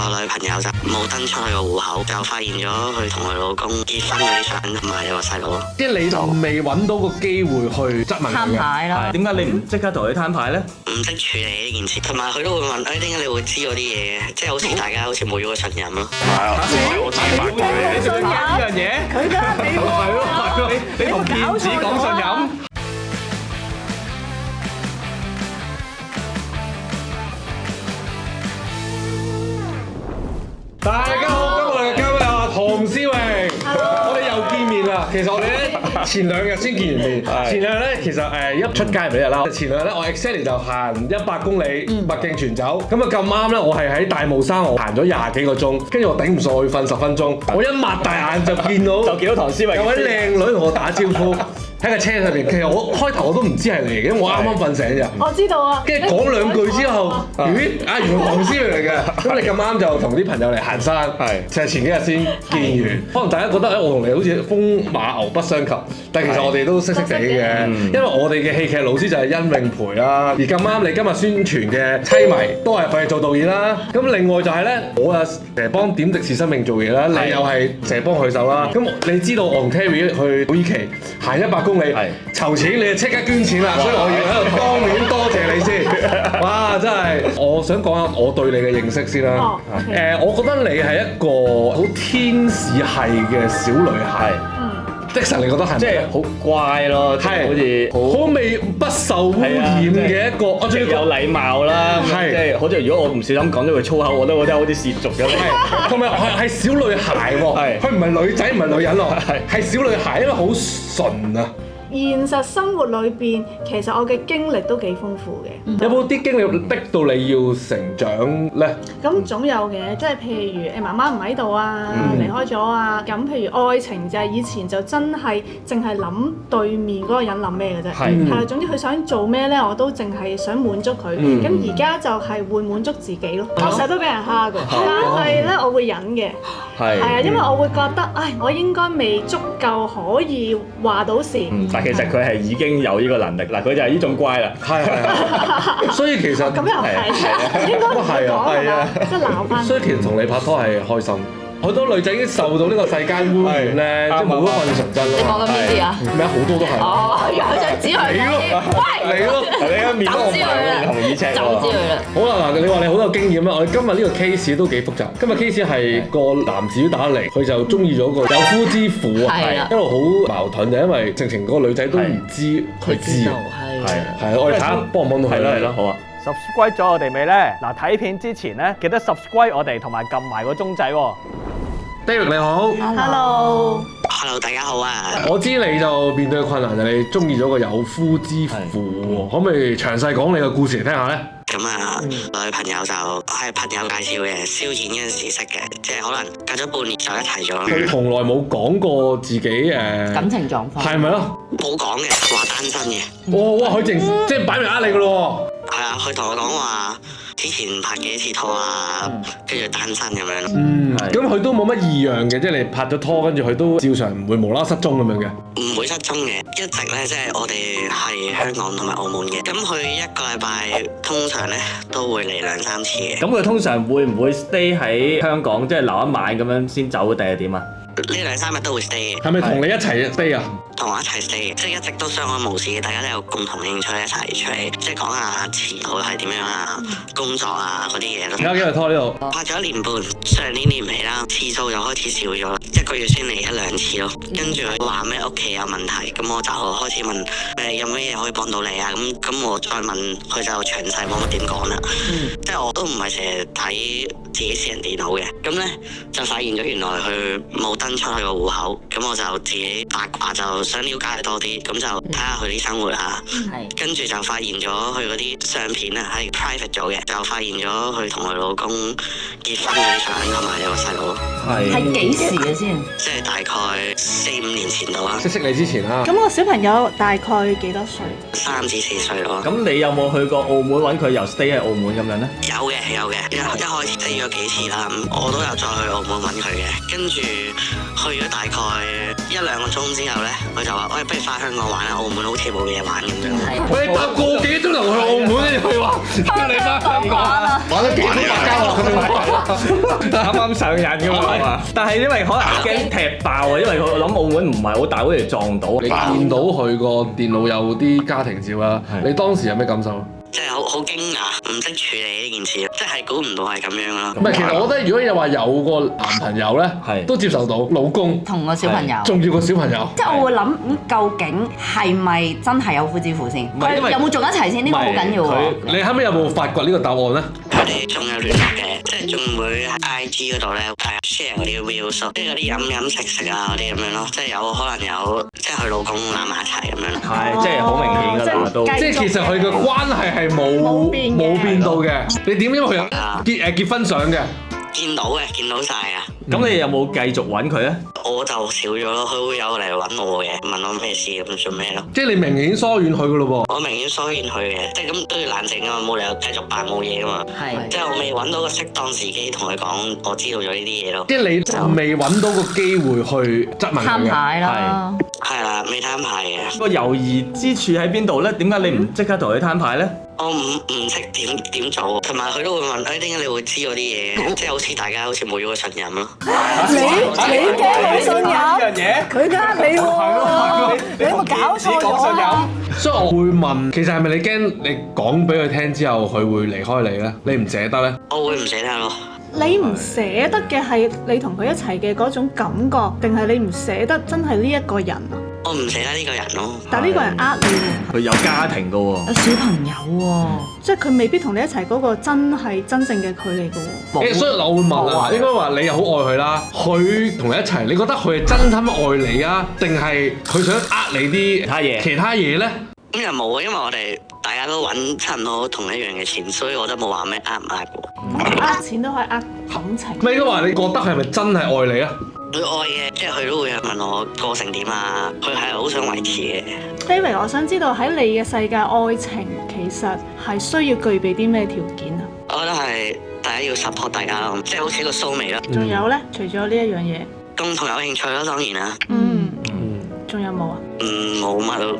個女朋友就冇登出佢個戶口，就發現咗佢同佢老公結婚嗰啲相同埋有個細佬。即係你就未揾到個機會去質問佢攤牌啦。點解你唔即刻同佢攤牌咧？唔識處理呢件事，同埋佢都會問：點解你會知嗰啲嘢嘅？即係好似大家好似冇咗個信任咯。係啊，我自己發覺嘅。你信呢樣嘢？佢都係你喎。係咯，你同騙子講信任。大家好，今日嘅嘉賓有唐詩詠，我哋又見面啦。其實我哋咧前兩日先見完面，前兩日咧其實一出街唔日啦。前兩日咧我 exactly 就行100公里麥徑全走，咁啊咁啱咧我係喺大霧山我行咗20幾個鐘，跟住我頂唔順我要瞓10分鐘，我一擘大眼就見到唐詩詠有位靚女同我打招呼。喺個車上邊，其實我開頭我都唔知係你嘅，因為我啱啱瞓醒咋。我知道啊。跟住講兩句之後，原來唐詩詠嚟嘅。咁你咁啱就同啲朋友嚟行山，就係前幾日先見完。可能大家覺得我同你好似風馬牛不相及，但其實我哋都識地嘅。因為我哋嘅戲劇老師就係殷永培啦。而咁啱你今日宣傳嘅妻迷都係佢做導演啦。咁另外就係咧，我啊成日幫點滴是生命做嘢啦，你又係成日幫佢手啦。咁你知道我同 Terry 去土耳其行100公里籌錢，你就即刻捐錢啦，所以我要喺度當面多謝你先。哇，真係！我想講下我對你嘅認識先啦。我覺得你係一個好天使系嘅小女孩。的神，你覺得係咪？即係好乖咯，係好似好未不受污染嘅一個，我仲要有禮貌啦。即係好似如果我唔小心講咗句粗口，我都覺得好似褻瀆咁。同埋係小女孩喎，佢唔係女仔唔係女人喎，係小女孩，因為好純啊。現實生活裏邊，其實我嘅經歷都幾豐富嘅。有冇啲經歷逼到你要成長咧？咁總有嘅，即係譬如媽媽唔喺度啊，離開咗啊。咁譬如愛情就係以前就真係淨係諗對面嗰個人諗咩嘅啫。係啦，總之佢想做咩咧，我都淨係想滿足佢。咁而家就係會滿足自己咯。我成日都俾人蝦㗎，但係咧我會忍嘅。係啊，因為我會覺得，我應該未足夠可以話到事。但其實佢係已經有呢個能力啦，佢就係呢種乖啦。係，所以其實咁又係，應該唔講啊，即係鬧翻。所以其實同你拍拖係開心。好多女仔已經受到呢個世間污染咧，即係冇咗份純真咯。你講緊邊啲啊？咩好多都係。佢想指佢。你咯，你嘅面都唔係同以前喎。就知佢啦。好啦，嗱，你話你好有經驗啦，我哋今日呢個 case 都幾複雜。今日 case 係個男子打嚟，佢就中意咗個有夫之婦，一路好矛盾，就因為直情個女仔都唔知佢知啊。係，我哋睇下幫唔幫到佢。係咯，好啊。subscribe 咗我哋未咧？嗱，睇片之前咧，記得 subscribe 我哋同埋撳埋個鐘仔喎。David 你好 Hello 大家好啊！我知你就面對嘅困難就係你中意咗個有夫之婦喎，可唔可以詳細講你嘅故事嚟聽下咧？咁啊，女朋友就係朋友介紹嘅，消遣嗰陣時識嘅，即係可能隔咗半年就一齊咗。佢從來冇講過自己感情狀況係咪咯？冇講嘅，話單身嘅。哇！佢淨即係擺明呃你噶咯喎。係啊，佢同我講話之前拍幾次拖啊，跟住單身咁樣。咁佢都冇乜異樣嘅，即係你拍咗拖，跟住佢都照常唔會無啦啦失蹤咁樣嘅。唔會失蹤嘅，一直咧即係我哋係香港同埋澳門嘅。咁佢一個禮拜通常咧都會嚟2-3次嘅。咁佢通常會唔會 stay 喺香港，即係留一晚咁樣先走定係點啊？呢2-3日都會 stay 嘅。係咪同你一齊 stay 啊？同我一齊 stay 嘅，即係一直都相安無事嘅，大家都有共同興趣一齊出嚟，即係講下前途係點樣啊，工作啊嗰啲嘢咯。而家幾日拖呢度？拍咗1年半，上年年尾啦，次數就開始少咗，1個月先嚟1-2次咯。跟住佢話咩屋企有問題，咁我就開始問有咩嘢可以幫到你啊？咁我再問佢就詳細冇乜點講啦。即係我都唔係成日睇自己私人電腦嘅，咁咧就發現咗原來佢冇登出佢個戶口，咁我就自己八卦就想了解多啲，咁就睇下佢啲生活啊。跟住就發現咗佢嗰啲相片啊係 private 咗嘅，就發現咗佢同佢老公結婚嗰啲相同埋有個細佬。係幾時嘅先？即係大概4-5年前度啦。識你之前啦。咁個小朋友大概幾多歲？3至4歲咯。咁你有冇去過澳門揾佢又 stay 喺澳門咁樣咧？有嘅，一開始 stay 咗幾次啦，我都有再去澳門揾佢嘅，跟住去咗大概1-2個鐘之後咧，佢佢就話：喂，不如翻香港玩啦，澳門好似冇嘢玩咁樣。喂，你搭個幾鐘頭去澳門，跟住佢話叫你翻香港玩咗幾多百家樂，啱啱上癮㗎嘛。但係因為可能驚踢爆啊，因為我諗澳門唔係好大，好似撞到。你見到佢個電腦有啲家庭照啦，你當時有咩感受？即係好驚訝，唔識處理呢件事，即係估唔到係咁樣咯。唔係，其實我覺得如果又話有個男朋友咧，都接受到，老公同個小朋友，仲要個小朋友，即係我會諗，究竟係咪真係有夫之婦先？佢有冇做一齊先？呢個好緊要喎。你後尾有冇發掘呢個答案咧？佢哋仲有聯絡嘅，即係仲會喺 IG 嗰度咧 share 嗰啲 views，即係嗰啲飲食啊嗰啲咁樣咯，即係有可能有即係佢老公攬埋一齊咁樣咯。係，即係好明顯㗎啦，都即係其實佢嘅關係係冇變到嘅。你點？因為佢有結婚相嘅。見到晒啊！咁你有冇繼續揾佢咧？我就少咗咯，佢會有嚟揾我嘅，問我咩事咁做咩咯？即係你明顯疏遠佢噶咯喎！我明顯疏遠佢嘅，即係咁都要冷靜啊嘛，冇理由繼續扮冇嘢啊嘛。係。即係我未揾到個適當時機同佢講，我知道咗呢啲嘢咯。即係你就未揾到個機會去質問佢嘅。攤牌啦。係啦，未攤牌嘅。個猶豫之處喺邊度咧？點解你唔即刻同佢攤牌咧？我唔識點做，同埋佢都會問：點解你會知嗰啲嘢？即係好似大家好似冇咗個信任咯。你驚冇信任？佢呃你喎！你有冇搞錯咗啊？所以我會問，其實係咪你驚你講俾佢聽之後，佢會離開你咧？你唔捨得咧？我會唔捨得咯。你唔捨得嘅係你同佢一齊嘅嗰種感覺，定係你唔捨得真係呢一個人啊？我唔捨得呢個人咯。但呢個人呃你喎。佢有家庭㗎喎，有小朋友喎，即係佢未必同你一齊嗰個真係真正嘅佢嚟㗎喎。所以我會問啊，應該話你又好愛佢啦，佢同你一齊，你覺得佢係真心愛你啊，定係佢想呃你啲其他嘢咧？咁又冇啊，因為我哋大家都揾差唔多同一樣嘅錢，所以我都冇話咩呃唔呃過。呃錢都可以呃感情。咪應該話你覺得佢係咪真係愛你啊？佢愛嘅，即係佢都會問我過成點啊，佢係好想維持嘅。David，我想知道喺你嘅世界，愛情其實係需要具備啲咩條件啊？我覺得係大家要 support 大家咯，即係好似個 soulmate 咯。仲有咧，除咗呢一樣嘢，共同有興趣咯，當然啦。仲有冇啊？冇乜咯。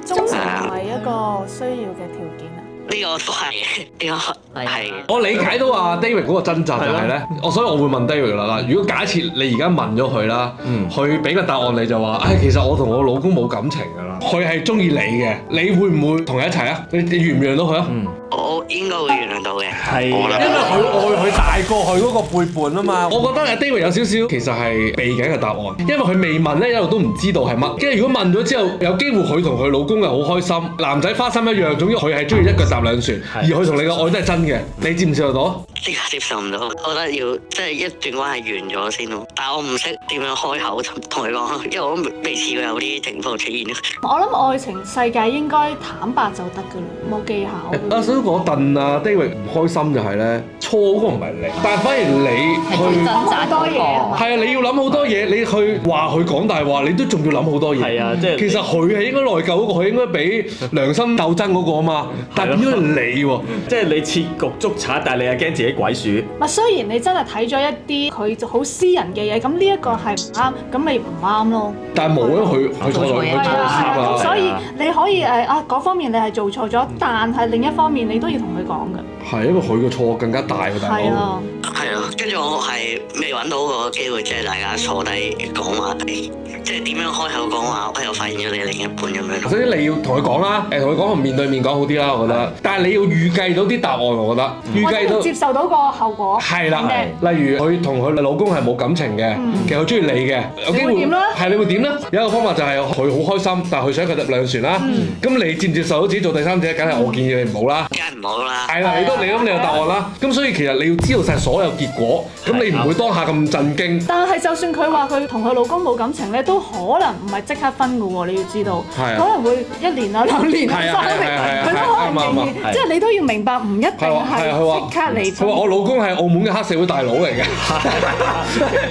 忠誠係咪一個需要嘅條件啊？呢個都係嘅，呢個係。我理解到阿 David 嗰個掙扎就係咧，所以我會問 David 啦。如果假設你而家問咗佢啦，佢俾個答案你就話：其實我同我老公冇感情㗎啦。佢係中意你嘅，你會唔會同佢一齊啊？你原唔原諒到佢啊？我應該會原諒到嘅。係，因為佢愛佢大過佢嗰個背叛啊嘛。我覺得阿 David 有少少其實係避緊個答案，因為佢未問咧，一路都唔知道係乜。跟住如果問咗之後，有機會佢同佢老公係好開心，男仔花心一樣。總之佢係中意一腳踏兩船，而佢同你嘅愛都係真嘅。你接唔接受到？呢個接受唔到，我覺得要即係一段關係完咗先咯。但係我唔識點樣開口同佢講，因為我都未試過有啲情況出現。我諗愛情世界應該坦白就得㗎啦，冇技巧。所以嗰陣啊 David 唔開心就係咧，錯嗰個唔係你，但係反而你去掙扎多嘢。係啊，你要諗好多嘢，你去話佢講大話，你都仲要諗好多嘢。係啊，即係其實佢係應該內疚嗰個，佢應該俾良心鬥爭嗰個啊嘛。但係點解你喎？即係你設局捉賊，但係你又驚自己鬼鼠。咪雖然你真係睇咗一啲佢好私人嘅嘢，咁呢一個係唔啱，咁咪唔啱咯。但係冇因為佢錯咗，佢錯啊，啊。所以你可以嗰方面你係做錯咗，但係另一方面你都要同佢講㗎。係因為佢個錯更加大喎，大佬。係啊。係啊，跟住我係未揾到個機會，即係大家坐低講話題，即係點樣開口講話，我又發現咗你另一半咁樣。所以你要同佢講啦，同佢講面對面講好啲啦，我覺得。但係你要預計到啲答案，我覺得。預計到接受到個後果。係啦，例如佢同佢老公係冇感情嘅，其實佢中意你嘅，有機會點咧？係你會點咧？有一個方法就係佢好開心，但係佢想佢兩船啦。咁你接唔接受到自己做第三者？梗係我建議你唔好啦。梗係唔好啦。係啦，你咁你有答案啦。咁所以其實你要知道晒所有結果，咁你唔會當下咁震驚。但係就算佢話佢同佢老公冇感情咧，都可能唔係即刻分㗎喎，你要知道。可能會1年啊、2年啊、3年，佢都可能仍然，即係你都要明白，唔一定係即刻離婚。佢話我老公係澳門嘅黑社會大佬嚟嘅，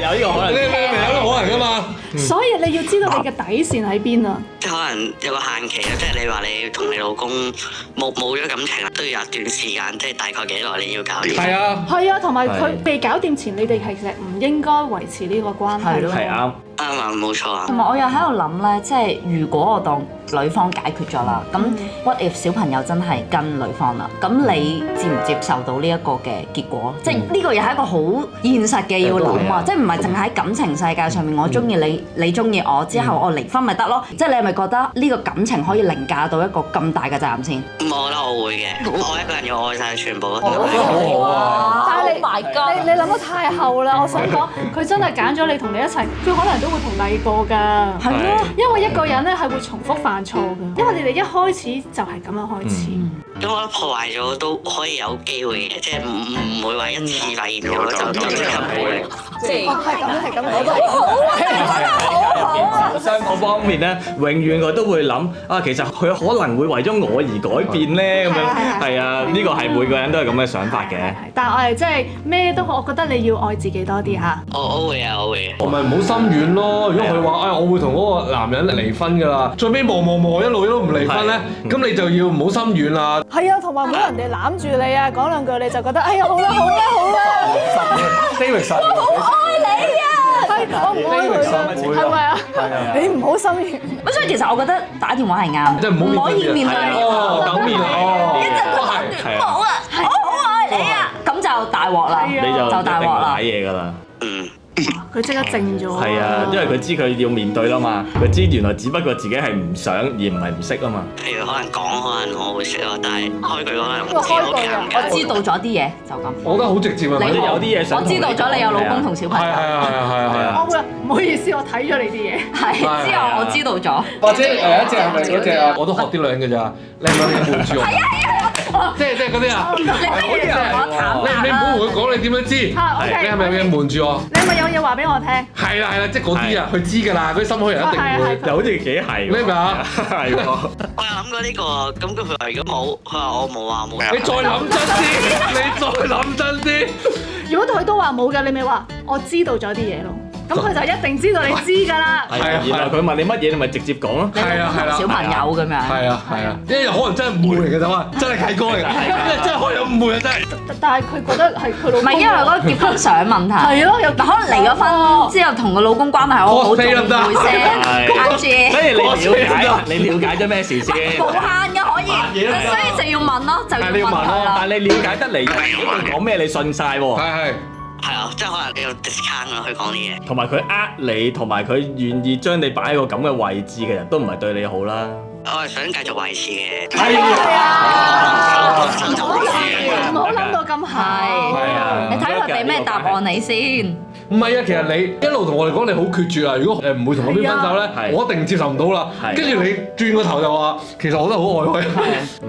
有呢個可能。你明有呢個可能㗎嘛？所以你要知道你嘅底線喺邊啊！即係可能有個限期啊，即係你話你同你老公冇咗感情都要有段時間，即係大概幾耐你要搞掂？係啊，係啊，同埋佢未搞掂前，你哋其實唔應該維持呢個關係咯。係啱。啱啊，冇錯啊。同埋我又喺度諗咧，即係如果我當女方解決咗啦，咁 what if 小朋友真係跟女方啦？咁你接唔接受到呢一個嘅結果？即係呢個又係一個好現實嘅要諗啊！即係唔係淨喺感情世界上面，我中意你，你中意我之後，我離婚咪得咯？即係你係咪覺得呢個感情可以凌駕到一個咁大嘅責任先？我覺得我會嘅，我一個人要愛晒全部。好啊！但係你諗得太後啦！我想講，佢真係揀咗你同你一齊，佢可能都會同第二個㗎。係啊，因為一個人咧係會重複犯錯㗎，因為你哋一開始就係咁樣開始。咁我覺得破壞咗都可以有機會嘅，即係唔會話一次發現咗就即刻冇。即係係咁，雙方方面咧，永遠佢都會諗啊，其實佢可能會為咗我而改變咧，咁樣係啊，呢個係每個人都係咁嘅想法嘅。但係我係即係咩都好，我覺得你要愛自己多啲嚇。我會啊，我會。我咪唔好心軟咯。如果佢話我會同嗰個男人離婚㗎啦，最尾磨一路都唔離婚咧，咁你就要唔好心軟啦。係啊，同埋唔好人哋攬住你啊，講兩句你就覺得哎呀好啦David 實我愛你啊，係我唔愛佢啊，係咪啊？你唔好心軟。咁所以其實我覺得打電話係啱，即係唔可以面對等面哦，一陣都冇啊，我好愛你啊，咁就大鑊啦，你就大鑊啦睇嘢㗎啦。佢即刻靜咗。係啊，因為佢知佢要面對啦嘛，佢知原來只不過自己係唔想而唔係唔識啊嘛。譬如可能講可能我會識咯，但係開句可能唔知開句我尷尬。我知道咗啲嘢就咁。我覺得好直接啊！你有啲嘢想我知道咗你有老公同小朋友。係啊！我會唔好意思，我睇咗你啲嘢。係之後我知道咗。或者有一隻係咪嗰隻啊？我都學啲女人㗎咋，你係咪你瞞住我？即係嗰啲啊！你不如同我坦白你唔好同佢講你點樣知？你係咪要瞞住我？你係咪有嘢話俾我聽？係啦，即係嗰啲啊，佢知㗎啦，嗰啲心虛人一定會。又好似幾係喎。咩啊？係喎。我有諗過呢個，咁佢話如果冇，佢話我冇啊冇。你再諗真啲，你再諗真啲。如果佢都話冇嘅，你咪話我知道咗啲嘢咯。咁佢就一定知道你知㗎啦。係啊，然後佢問你乜嘢，你咪直接講咯。係啊，小朋友咁樣。係啊，因為可能真係誤會嚟嘅啫嘛，真係契哥嚟嘅，真係可以有誤會啊真係。但係佢覺得係佢老公。唔係因為嗰個結婚相問題。係咯，又可能離咗婚之後同個老公關係好好，仲會 send IG。所以你了解咗咩事先？無限嘅可以，所以就要問咯，就要問佢啦。但係你了解得嚟，佢講咩你信曬喎？係啊，即係可能你有 discount 啊，佢講啲嘢。同埋佢你，同埋佢願意將你擺喺個咁嘅位置嘅人都唔係對你好啦。我係想繼續維持嘅。係啊，唔唔好諗到咁係。係啊，你睇佢俾咩答案你先？唔係啊，其實你一路同我哋講你好決絕啊！如果唔會同我邊分手咧，我一定接受唔到啦。跟住你轉個頭就話，其實我都好愛佢，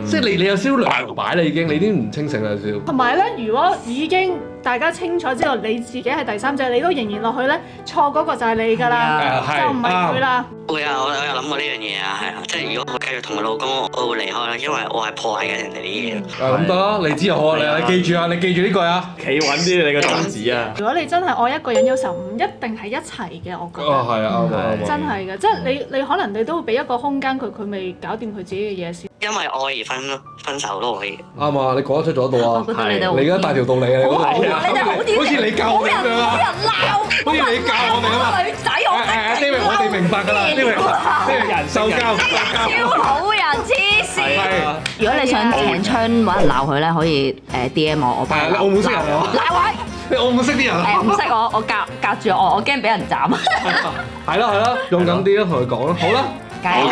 即係你有少少兩擺啦已經，你已經唔清醒啦少。同埋咧，如果已經大家清楚之後，你自己係第三者，你都仍然落去咧，錯嗰個就係你㗎啦，就唔係佢啦。會啊，我有諗過呢樣嘢啊，係啊，即係如果我繼續同我老公，我會離開啦，因為我係破壞緊人哋啲嘢。咁得啦，你知就好啊，你記住啊，你記住呢句啊，企穩啲你個宗旨啊。如果你真係愛一個人，有時候唔一定係一齊嘅，我覺得。係啊，啱真係嘅，即係你可能你都會俾一個空間佢，佢未搞掂佢自己嘅嘢先。因為愛而分手都可以。啱啊，你講得出咗度啊。我覺得你哋你而家大條道理啊，你好，你哋好啲，好似你教我哋咁樣啊，冇人鬧，好似你教我哋啊嘛。女仔我呢位我哋明白㗎啦，呢位人受教。超好人黐線。如果你想請槍揾人鬧佢咧，可以DM 我幫。係啊，你澳門識人啊？嗱位，你澳門識啲人啊？唔識我隔住我驚俾人斬。係咯，勇敢啲咯，同佢講咯，好啦。加油！好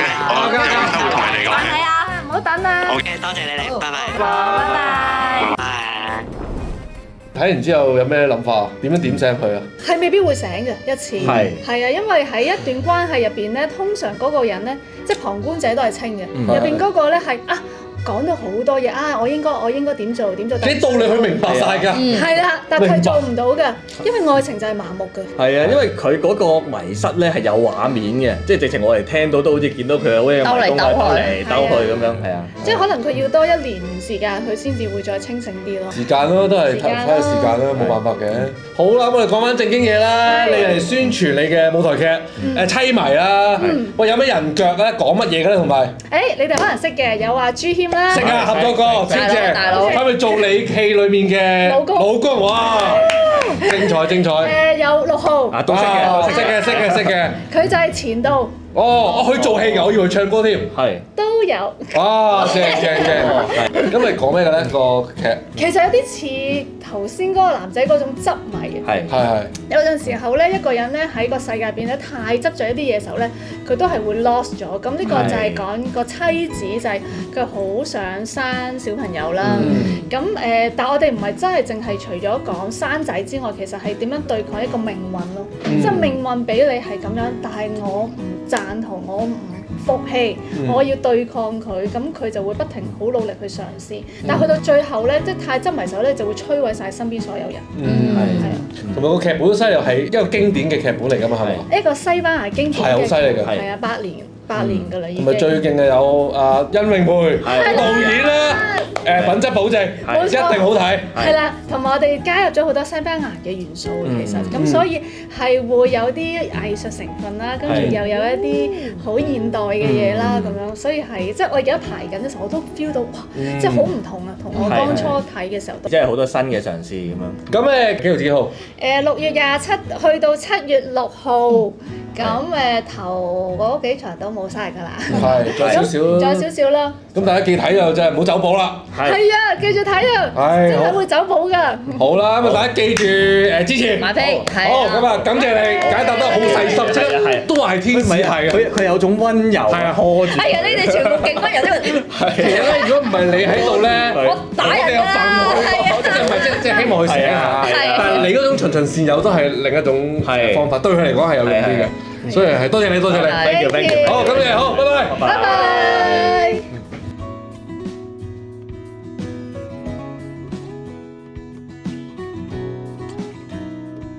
嘅，我同你講。係啊，唔好等啦。好嘅，多謝你哋，拜拜。拜拜。拜。睇完之後有咩諗法？點樣點醒佢啊？係未必會醒嘅一次。係啊，因為喺一段關係入邊咧，通常嗰個人咧，即係旁觀者都係清嘅，入邊嗰個咧係講到好多嘢啊！我應該點做點做？啲道理佢明白晒㗎。係啦，但係佢做唔到㗎，因為愛情就係麻木㗎。係啊，因為佢嗰個迷失咧係有畫面嘅，即係直情我哋聽到都好似見到佢好似兜嚟兜去咁樣，係啊。即係可能佢要多1年時間，佢先至會再清醒啲咯。時間咯，都係睇下時間啦，冇辦法嘅。好啦，我哋講翻正經嘢啦。你嚟宣傳你嘅舞台劇妻迷啦。喂，有咩人腳咧？講乜嘢嘅咧？同埋你哋可能識嘅，有話朱謙啦，識啊，合作過，超正，大佬，係咪做你戲裡面嘅老公？哇！精彩精彩。有6號，啊都識嘅，識嘅。佢就係前度。哦，佢做戲嘅，我以為佢唱歌添。係都有。哇！正。咁你講咩嘅咧個劇？其實有啲似頭先嗰個男仔嗰種執迷嘅。係。有陣時候咧，一個人咧喺個世界入邊咧太執着一啲嘢時候咧，佢都係會 lost 咗。咁呢個就係講個妻子就係佢好想生小朋友啦。咁但係我哋唔係真係淨係除咗講生仔之外，其實係點樣對抗一個命運咯。即係命運俾你係咁樣，但係我唔贊同，我唔服氣，我要對抗佢，咁佢就會不停好努力去嘗試。但係去到最後咧，即係太執迷時候咧，就會摧毀晒身邊所有人。係啊。同埋個劇本都犀利，係一個經典嘅劇本嚟㗎嘛，係咪？一個西班牙經典嘅，係好犀利㗎，係啊，8年㗎啦已經。同埋最勁嘅有殷詠培導演啦，品質保證，一定好睇。係啦，同埋我哋加入咗好多西班牙嘅元素其實，咁所以係會有啲藝術成分啦，跟住又有一啲好現代嘅嘢啦，咁樣，所以係即係我而家排緊嘅時候，我都 feel 到哇，即係好唔同啊，同我當初睇嘅時候。即係好多新嘅嘗試咁樣。咁幾號？6月27去到7月6號，咁頭嗰幾場都冇晒㗎啦。係，仲有少少啦。咁大家記睇就真係唔好走寶啦。係啊，繼續睇啊，真係會走寶㗎。好啦，咁啊大家記住支持買飛。好，咁啊感謝你解答得好細心，即係都話係天使係嘅。佢有種溫柔啊，拖住。哎呀，你哋全部勁溫柔，因為其實咧，如果唔係你喺度咧，我打人啦。即係希望佢醒下。但係你嗰種循善誘都係另一種方法，對佢嚟講係有用啲嘅。所以係多謝你，多謝你。Thank you，好，咁你好，拜拜。拜拜。